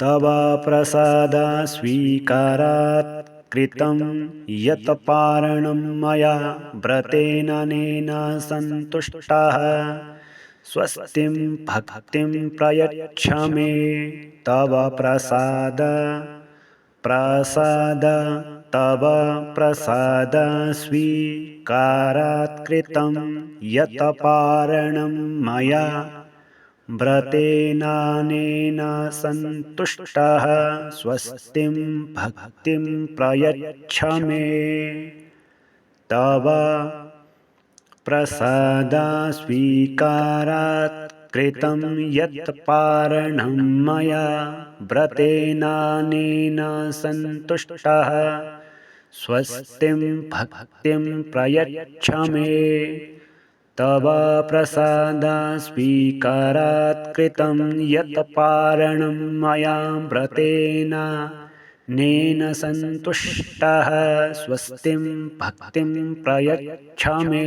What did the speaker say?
तव प्रसादा स्वीकारात् कृतं यत् पारणं मया व्रतेनानेन सन्तुष्टः स्वस्तिं भक्तिं प्रयच्छ मे तव प्रसाद तव प्रसाद स्वीकारात् कृतं यत् पारणं मया व्रतेनानेन सन्तुष्टः स्वस्तिं भक्तिं प्रयच्छ मे तव प्रसाद स्वीकारात् कृतं यत् पारणं मया व्रतेनानेन सन्तुष्टः स्वस्तिं भक्तिं प्रयच्छ मे तव प्रसाद स्वीकारात् कृतं यत् पारणं मया व्रतेनानेन सन्तुष्टः स्वस्तिं भक्तिं प्रयच्छ मे।